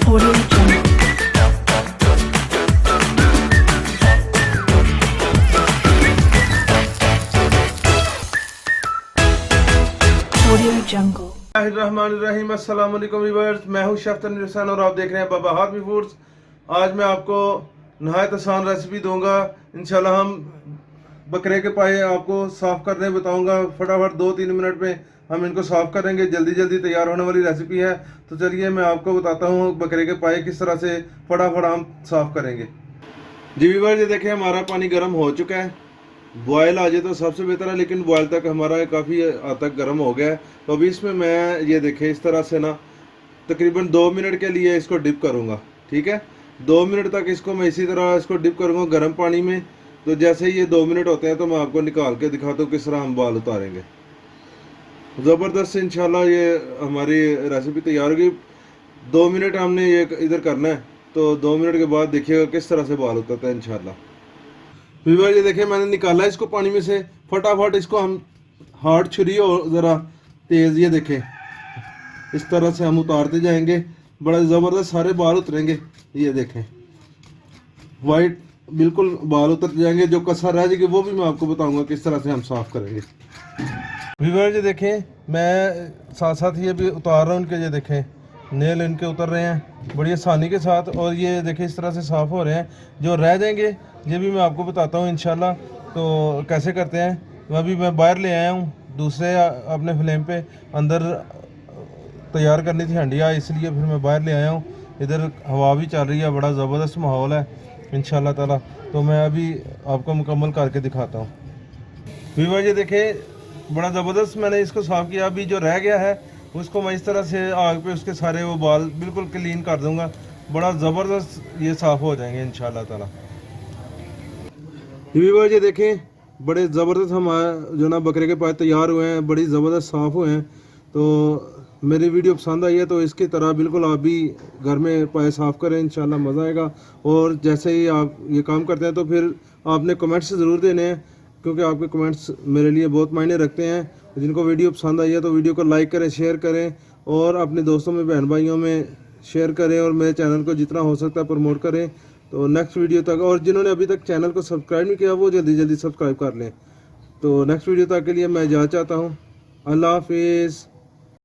Audio Jungle. Audio Jungle. रहमानिर्रहीम। अस्सलाम वालेकुम viewers, मैं हूं शेफ तनवीर हुसैन और आप देख रहे हैं बाबा हाथमी फूड्स। आज मैं आपको नहायत आसान रेसिपी दूंगा। इंशाल्लाह हम बकरे के पाए आपको साफ़ करने बताऊंगा। फटाफट 2-3 मिनट में हम इनको साफ़ करेंगे। जल्दी जल्दी तैयार होने वाली रेसिपी है। तो चलिए मैं आपको बताता हूँ बकरे के पाए किस तरह से फटाफट हम साफ़ करेंगे। जी व्यूअर्स, ये देखें हमारा पानी गर्म हो चुका है। बॉयल आ जाए तो सबसे बेहतर है, लेकिन बॉयल तक हमारा काफ़ी हद तक गर्म हो गया है। तो अभी इसमें मैं ये देखें इस तरह से ना तकरीबन 2 मिनट के लिए इसको डिप करूँगा। ठीक है, 2 मिनट तक इसको मैं इसी तरह इसको डिप करूँगा गर्म पानी में। तो जैसे ही ये 2 मिनट होते हैं तो मैं आपको निकाल के दिखाता हूँ किस तरह हम बाल उतारेंगे। ज़बरदस्त इंशाल्लाह ये हमारी रेसिपी तैयार होगी। 2 मिनट हमने ये इधर करना है, तो 2 मिनट के बाद देखिएगा किस तरह से बाल उतरता है इंशाल्लाह। व्यूअर ये देखिए मैंने निकाला है इसको पानी में से। फटाफट इसको हम हार्ड छुरी और ज़रा तेज़, ये देखें इस तरह से हम उतारते जाएंगे। बड़ा ज़बरदस्त सारे बाल उतरेंगे। ये देखें वाइट बिल्कुल बाल उतर जाएंगे। जो कसर रह जाएगी वो भी मैं आपको बताऊंगा किस तरह से हम साफ़ करेंगे। व्यूअर ये देखें मैं साथ साथ ये भी उतार रहा हूँ उनके। ये देखें नेल इनके उतर रहे हैं बड़ी आसानी के साथ। और ये देखें इस तरह से साफ़ हो रहे हैं। जो रह जाएंगे ये भी मैं आपको बताता हूँ इंशाल्लाह तो कैसे करते हैं। अभी मैं बाहर ले आया हूँ दूसरे अपने फ्लेम पे। अंदर तैयार करनी थी हंडिया, इसलिए फिर मैं बाहर ले आया हूँ। इधर हवा भी चल रही है, बड़ा ज़बरदस्त माहौल है इंशाल्लाह ताला। तो मैं अभी आपको मुकम्मल करके दिखाता हूँ। व्यूअर ये देखें बड़ा ज़बरदस्त मैंने इसको साफ़ किया। अभी जो रह गया है उसको मैं इस तरह से आग पे उसके सारे वो बाल बिल्कुल क्लीन कर दूंगा। बड़ा ज़बरदस्त ये साफ़ हो जाएंगे इंशाल्लाह ताला। व्यूअर ये देखें बड़े ज़बरदस्त हम जो ना बकरे के पाए तैयार हुए हैं, बड़ी ज़बरदस्त साफ़ हुए हैं। तो मेरी वीडियो पसंद आई है तो इसकी तरह बिल्कुल आप भी घर में पाए साफ़ करें, इंशाल्लाह मज़ा आएगा। और जैसे ही आप ये काम करते हैं तो फिर आपने कमेंट्स ज़रूर देने हैं, क्योंकि आपके कमेंट्स मेरे लिए बहुत मायने रखते हैं। जिनको वीडियो पसंद आई है तो वीडियो को लाइक करें, शेयर करें और अपने दोस्तों में बहन भाइयों में शेयर करें। और मेरे चैनल को जितना हो सकता है प्रमोट करें। तो नेक्स्ट वीडियो तक, और जिन्होंने अभी तक चैनल को सब्सक्राइब नहीं किया वो जल्दी जल्दी सब्सक्राइब कर लें। तो नेक्स्ट वीडियो तक के लिए मैं इजाज़त चाहता हूँ। अल्लाह हाफिज़।